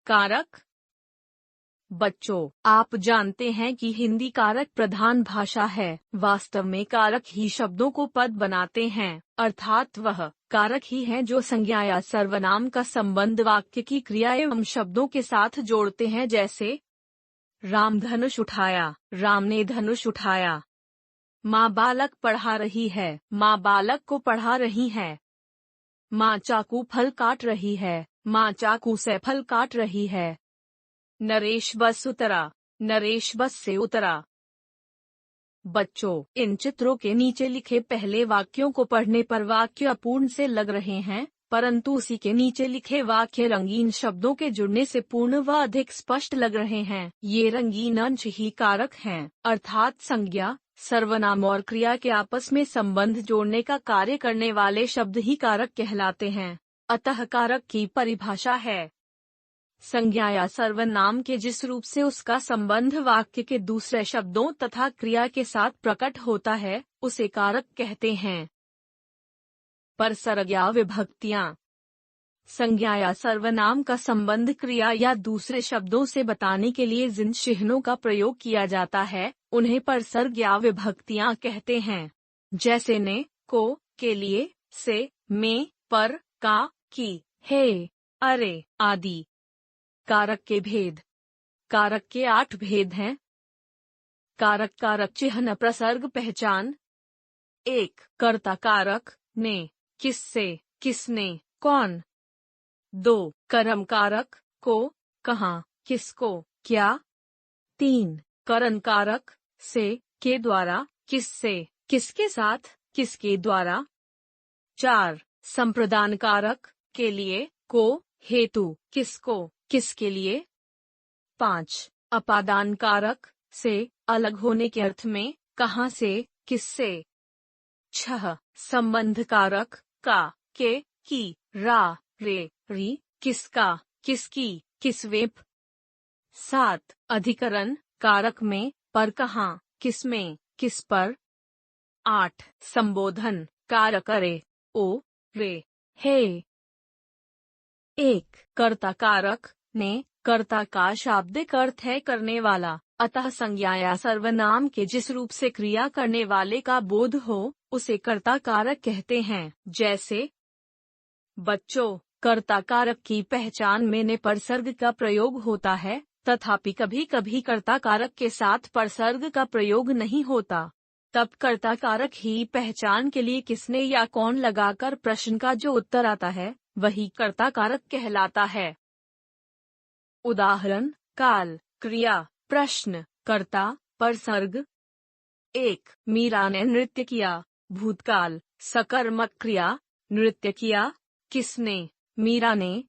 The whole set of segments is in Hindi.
कारक। बच्चों, आप जानते हैं कि हिंदी कारक प्रधान भाषा है। वास्तव में कारक ही शब्दों को पद बनाते हैं, अर्थात वह कारक ही हैं जो संज्ञा या सर्वनाम का संबंध वाक्य की क्रिया एवं शब्दों के साथ जोड़ते हैं। जैसे राम धनुष उठाया, राम ने धनुष उठाया। माँ बालक पढ़ा रही है, माँ बालक को पढ़ा रही है। माँ चाकू फल काट रही है, माँ चाकू से फल काट रही है। नरेश बस उतरा, नरेश बस से उतरा। बच्चों, इन चित्रों के नीचे लिखे पहले वाक्यों को पढ़ने पर वाक्य अपूर्ण से लग रहे हैं, परंतु उसी के नीचे लिखे वाक्य रंगीन शब्दों के जुड़ने से पूर्ण व अधिक स्पष्ट लग रहे हैं। ये रंगीन अंश ही कारक हैं, अर्थात संज्ञा, सर्वनाम और क्रिया के आपस में संबंध जोड़ने का कार्य करने वाले शब्द ही कारक कहलाते हैं। अतः कारक की परिभाषा है संज्ञा या सर्वनाम के जिस रूप से उसका संबंध वाक्य के दूसरे शब्दों तथा क्रिया के साथ प्रकट होता है, उसे कारक कहते हैं। परसर्ग या विभक्तियां। संज्ञा या सर्वनाम का संबंध क्रिया या दूसरे शब्दों से बताने के लिए जिन चिन्हों का प्रयोग किया जाता है, उन्हें परसर्ग या विभक्तियां कहते हैं। जैसे ने, को, के लिए, से, में, पर, का, की, है, अरे आदि। कारक के भेद। कारक के 8 भेद हैं। कारक कारक चिह्न प्रसर्ग पहचान। 1. कर्ता कारक, ने, किससे, किसने, कौन। 2. कर्म कारक, को, कहाँ, किसको, क्या। 3. करण कारक, से, के द्वारा, किससे, किसके साथ, किसके द्वारा। 4. संप्रदान कारक, के लिए, को, हेतु, किसको, किसके लिए। 5. अपादान कारक, से, अलग होने के अर्थ में, कहाँ से, किससे। 6. संबंध कारक, का, के, की, रा, रे, री, किसका, किसकी, किसवेप। 7. अधिकरण कारक में, पर कहाँ, किसमें, किस पर। 8. संबोधन कारक अरे, ओ, रे, हे। 1. कर्ता कारक, ने, कर्ता का शाब्दिक अर्थ है करने वाला, अतः संज्ञा या सर्वनाम के जिस रूप से क्रिया करने वाले का बोध हो, उसे कर्ता कारक कहते हैं। जैसे बच्चों, कर्ता कारक की पहचान में ने परसर्ग का प्रयोग होता है, तथापि कभी कभी कर्ता कारक के साथ परसर्ग का प्रयोग नहीं होता। तब कर्ता कारक ही पहचान के लिए किसने या कौन लगाकर प्रश्न का जो उत्तर आता है, वही कर्ता कारक कहलाता है। उदाहरण: काल, क्रिया, प्रश्न, कर्ता, परसर्ग। 1. मीरा ने नृत्य किया, भूतकाल, सकर्मक क्रिया, नृत्य किया, किसने, मीरा ने।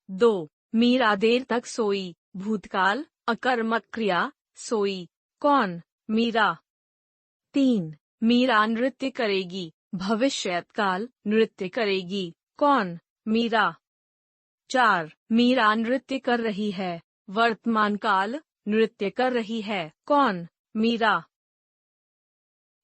2. मीरा देर तक सोई, भूतकाल, अकर्मक क्रिया, सोई, कौन, मीरा। 3. मीरा नृत्य करेगी, भविष्यकाल, नृत्य करेगी, कौन, मीरा। 4. मीरा नृत्य कर रही है, वर्तमान काल, नृत्य कर रही है, कौन, मीरा।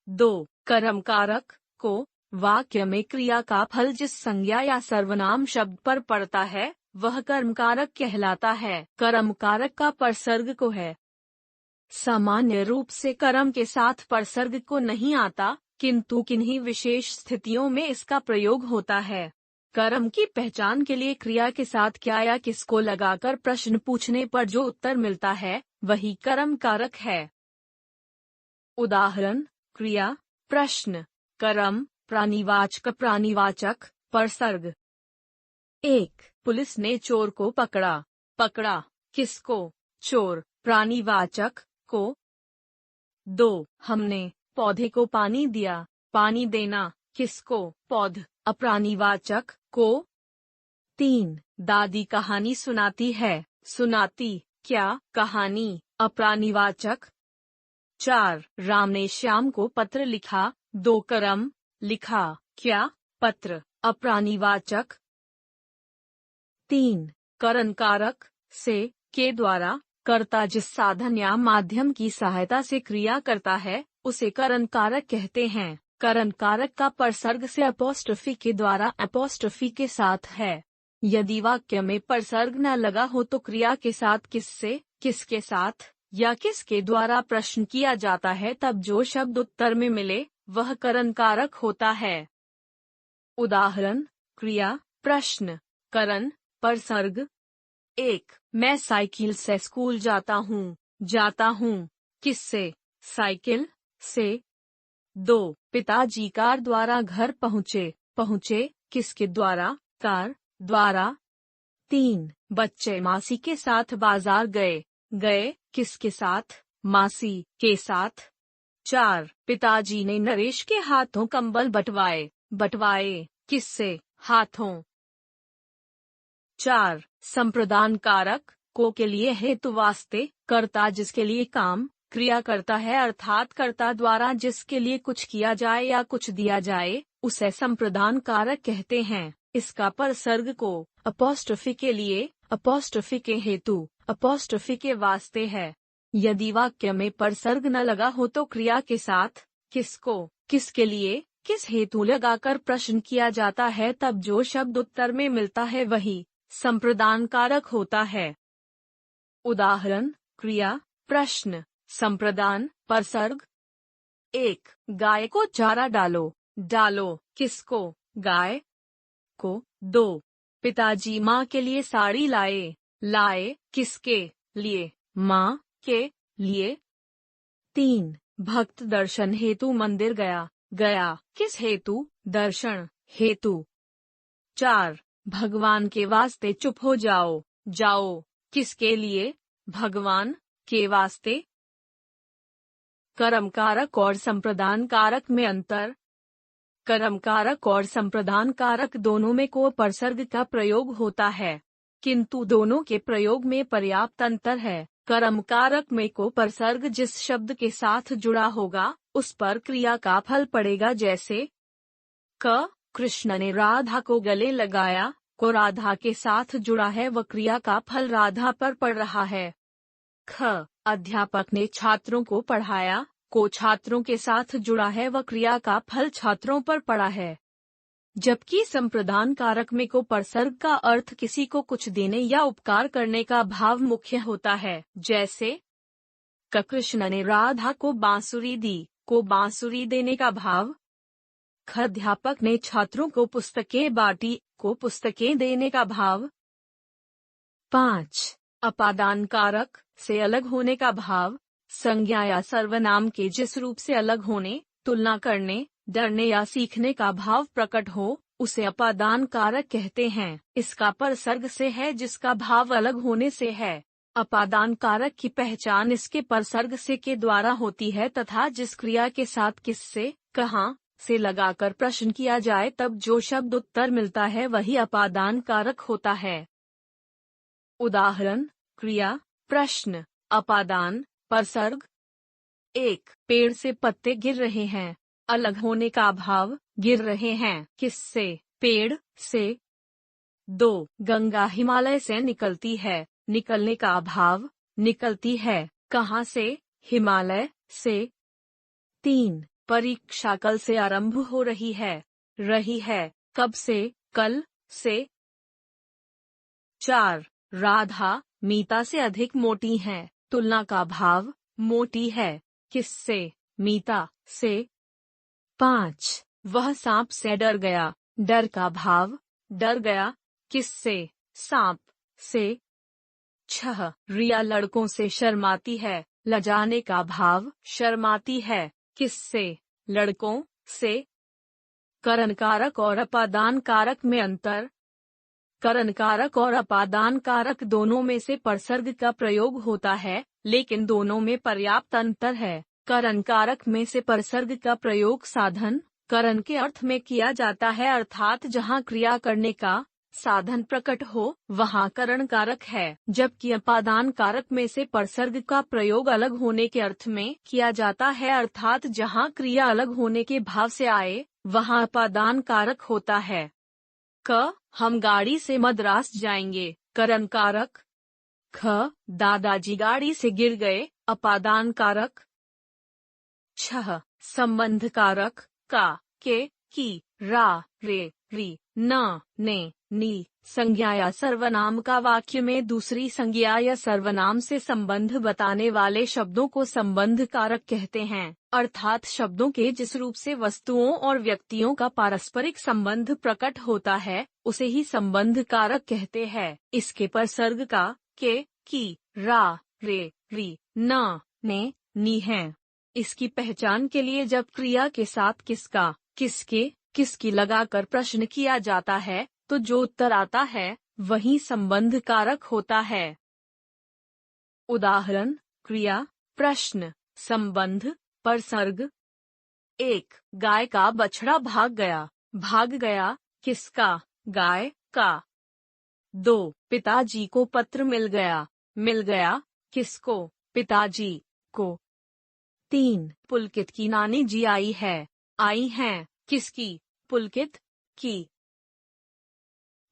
2. कर्म कारक, को, वाक्य में क्रिया का फल जिस संज्ञा या सर्वनाम शब्द पर पड़ता है, वह कर्म कारक कहलाता है। कर्म कारक का परसर्ग को है। सामान्य रूप से कर्म के साथ परसर्ग को नहीं आता, किंतु किन्हीं विशेष स्थितियों में इसका प्रयोग होता है। कर्म की पहचान के लिए क्रिया के साथ क्या या किसको लगाकर प्रश्न पूछने पर जो उत्तर मिलता है, वही कर्म कारक है। उदाहरण: क्रिया, प्रश्न, कर्म, प्राणिवाचक, प्राणिवाचक, परसर्ग। 1. पुलिस ने चोर को पकड़ा, पकड़ा, किसको, चोर, प्राणिवाचक, को। 2. हमने पौधे को पानी दिया, पानी देना, किसको, पौध, अप्राणिवाचक, को। 3. दादी कहानी सुनाती है, सुनाती, क्या, कहानी, अप्राणिवाचक। 4. राम ने श्याम को पत्र लिखा, 2 कर्म, लिखा, क्या, पत्र, अप्राणिवाचक। 3. करण कारक, से, के द्वारा, कर्ता जिस साधन या माध्यम की सहायता से क्रिया करता है, उसे करण कारक कहते हैं। करण कारक का परसर्ग से अपोस्ट्रोफी के द्वारा अपोस्ट्रोफी के साथ है। यदि वाक्य में परसर्ग न लगा हो तो क्रिया के साथ किससे, किसके साथ या किसके द्वारा प्रश्न किया जाता है, तब जो शब्द उत्तर में मिले वह करण कारक होता है। उदाहरण, क्रिया, प्रश्न, करण, परसर्ग। 1. मैं साइकिल से स्कूल जाता हूँ। जाता हूँ किससे, साइकिल से। 2. पिताजी कार द्वारा घर पहुँचे। पहुँचे किसके द्वारा, कार द्वारा। 3. बच्चे मासी के साथ बाजार गए। गए किसके साथ, मासी के साथ। 4. पिताजी ने नरेश के हाथों कंबल बंटवाए। बंटवाए किससे, हाथों। 4. संप्रदान कारक, को के लिए हेतु वास्ते, कर्ता जिसके लिए काम क्रिया करता है अर्थात कर्ता द्वारा जिसके लिए कुछ किया जाए या कुछ दिया जाए उसे संप्रदान कारक कहते हैं। इसका परसर्ग को अपॉस्ट्रोफी के लिए, अपॉस्ट्रोफी के हेतु, अपॉस्ट्रोफी के वास्ते है। यदि वाक्य में परसर्ग न लगा हो तो क्रिया के साथ किसको, किसके लिए, किस हेतु लगाकर प्रश्न किया जाता है, तब जो शब्द उत्तर में मिलता है वही संप्रदान कारक होता है। उदाहरण, क्रिया, प्रश्न, संप्रदान, परसर्ग। 1. गाय को चारा डालो। डालो किसको, गाय को। 2. पिताजी माँ के लिए साड़ी लाए। लाए किसके लिए, माँ के लिए। 3. भक्त दर्शन हेतु मंदिर गया। गया किस हेतु, दर्शन हेतु। 4. भगवान के वास्ते चुप हो जाओ। जाओ किसके लिए, भगवान के वास्ते। कर्म कारक और संप्रदान कारक में अंतर। कर्म कारक और संप्रदान कारक दोनों में को परसर्ग का प्रयोग होता है, किंतु दोनों के प्रयोग में पर्याप्त अंतर है। कर्म कारक में को परसर्ग जिस शब्द के साथ जुड़ा होगा उस पर क्रिया का फल पड़ेगा, जैसे क. कृष्ण ने राधा को गले लगाया। को राधा के साथ जुड़ा है व क्रिया का फल राधा पर पड़ रहा है। ख. अध्यापक ने छात्रों को पढ़ाया। को छात्रों के साथ जुड़ा है व क्रिया का फल छात्रों पर पड़ा है। जबकि संप्रदान कारक में को परसर्ग का अर्थ किसी को कुछ देने या उपकार करने का भाव मुख्य होता है, जैसे क. कृष्ण ने राधा को बांसुरी दी। को बांसुरी देने का भाव। ख. अध्यापक ने छात्रों को पुस्तकें बांटी। को पुस्तकें देने का भाव। 5. अपादान कारक, से अलग होने का भाव। संज्ञा या सर्वनाम के जिस रूप से अलग होने, तुलना करने, डरने या सीखने का भाव प्रकट हो उसे अपादान कारक कहते हैं। इसका परसर्ग से है जिसका भाव अलग होने से है। अपादान कारक की पहचान इसके परसर्ग से के द्वारा होती है तथा जिस क्रिया के साथ किससे, कहाँ से लगाकर प्रश्न किया जाए तब जो शब्द उत्तर मिलता है वही अपादान कारक होता है। उदाहरण, क्रिया, प्रश्न, अपादान, परसर्ग। 1. पेड़ से पत्ते गिर रहे हैं। अलग होने का भाव, गिर रहे हैं किससे, पेड़ से। 2. गंगा हिमालय से निकलती है। निकलने का भाव, निकलती है कहाँ से, हिमालय से। 3. परीक्षा कल से आरंभ हो रही है। रही है कब से, कल से। 4. राधा मीता से अधिक मोटी है। तुलना का भाव, मोटी है किससे, मीता से। 5. वह सांप से डर गया। डर का भाव, डर गया किससे, सांप से। 6. रिया लड़कों से शर्माती है। लजाने का भाव, शर्माती है किससे, लड़कों से। करण कारक और अपादान कारक में अंतर। करण कारक और अपादान कारक दोनों में से परसर्ग का प्रयोग होता है, लेकिन दोनों में पर्याप्त अंतर है। करण कारक में से परसर्ग का प्रयोग साधन, करण के अर्थ में किया जाता है, अर्थात जहाँ क्रिया करने का साधन प्रकट हो वहाँ करण कारक है, जबकि अपादान कारक में से परसर्ग का प्रयोग अलग होने के अर्थ में किया जाता है, अर्थात जहाँ क्रिया अलग होने के भाव से आए वहाँ अपादान कारक होता है। क. हम गाड़ी से मद्रास जाएंगे। करण कारक। ख. दादाजी गाड़ी से गिर गए। अपादान कारक। 6. संबंध कारक, का, के, की, रा, रे, री, न, ने, नी संज्ञा या सर्वनाम का वाक्य में दूसरी संज्ञा या सर्वनाम से संबंध बताने वाले शब्दों को संबंध कारक कहते हैं, अर्थात शब्दों के जिस रूप से वस्तुओं और व्यक्तियों का पारस्परिक संबंध प्रकट होता है उसे ही संबंध कारक कहते हैं। इसके परसर्ग का के, की, रा, रे, री, न, ने, नी है। इसकी पहचान के लिए जब क्रिया के साथ किसका, किसके, किसकी लगाकर प्रश्न किया जाता है तो जो उत्तर आता है वही संबंध कारक होता है। उदाहरण, क्रिया, प्रश्न, संबंध, परसर्ग। 1. गाय का बछड़ा भाग गया। भाग गया किसका, गाय का। 2. पिताजी को पत्र मिल गया। मिल गया किसको, पिताजी को। 3. पुलकित की नानी जी आई है। आई हैं किसकी, पुलकित की।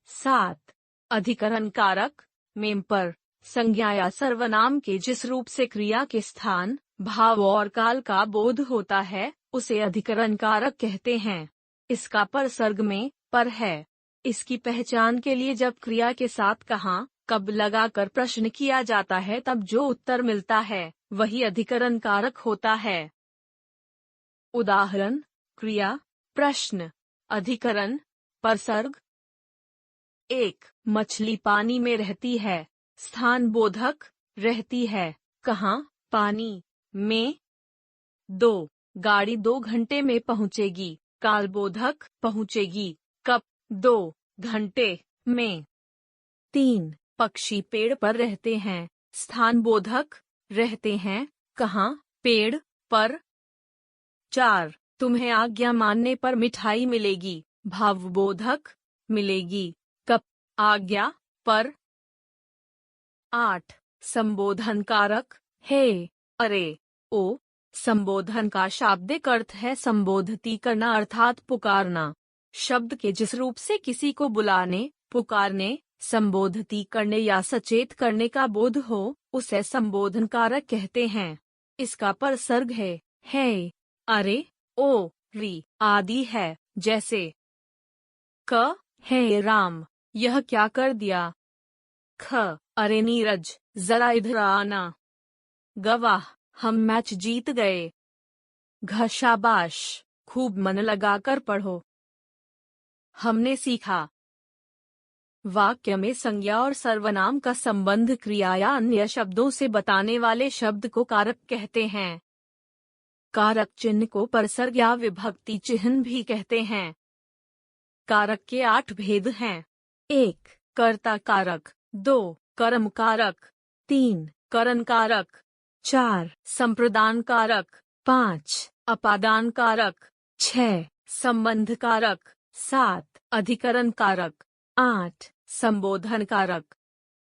7. अधिकरण कारक, मेम पर संज्ञा या सर्वनाम के जिस रूप से क्रिया के स्थान, भाव और काल का बोध होता है उसे अधिकरण कारक कहते हैं। इसका परसर्ग में पर है। इसकी पहचान के लिए जब क्रिया के साथ कहाँ, कब लगाकर प्रश्न किया जाता है तब जो उत्तर मिलता है वही अधिकरण कारक होता है। उदाहरण, क्रिया, प्रश्न, अधिकरण, परसर्ग। 1. मछली पानी में रहती है। स्थान बोधक, रहती है कहाँ, पानी में। 2. गाड़ी 2 घंटे में पहुंचेगी। काल बोधक, पहुंचेगी कब, 2 घंटे में। 3. पक्षी पेड़ पर रहते हैं। स्थान बोधक, रहते हैं कहाँ, पेड़ पर। 4. तुम्हें आज्ञा मानने पर मिठाई मिलेगी। भावबोधक, मिलेगी कब, आज्ञा पर। 8. संबोधन कारक, हे, अरे, ओ। संबोधन का शाब्दिक अर्थ है संबोधती करना अर्थात पुकारना। शब्द के जिस रूप से किसी को बुलाने, पुकारने, संबोधती करने या सचेत करने का बोध हो उसे संबोधन कारक कहते हैं। इसका परसर्ग है, अरे, ओ, री आदि है। जैसे क, हे राम, यह क्या कर दिया। ख, अरे नीरज, जरा इधर आना। गवाह, हम मैच जीत गए। घ, शाबाश, खूब मन लगाकर पढ़ो। हमने सीखा। वाक्य में संज्ञा और सर्वनाम का संबंध क्रिया या अन्य शब्दों से बताने वाले शब्द को कारक कहते हैं। कारक चिन्ह को परसर्ग या विभक्ति चिन्ह भी कहते हैं। कारक के 8 भेद हैं। 1. कर्ता कारक। 2. कर्म कारक। 3. करण कारक। 4. संप्रदान कारक। 5. अपादान कारक। 6. संबंध कारक। 7. अधिकरण कारक। 8. संबोधन कारक।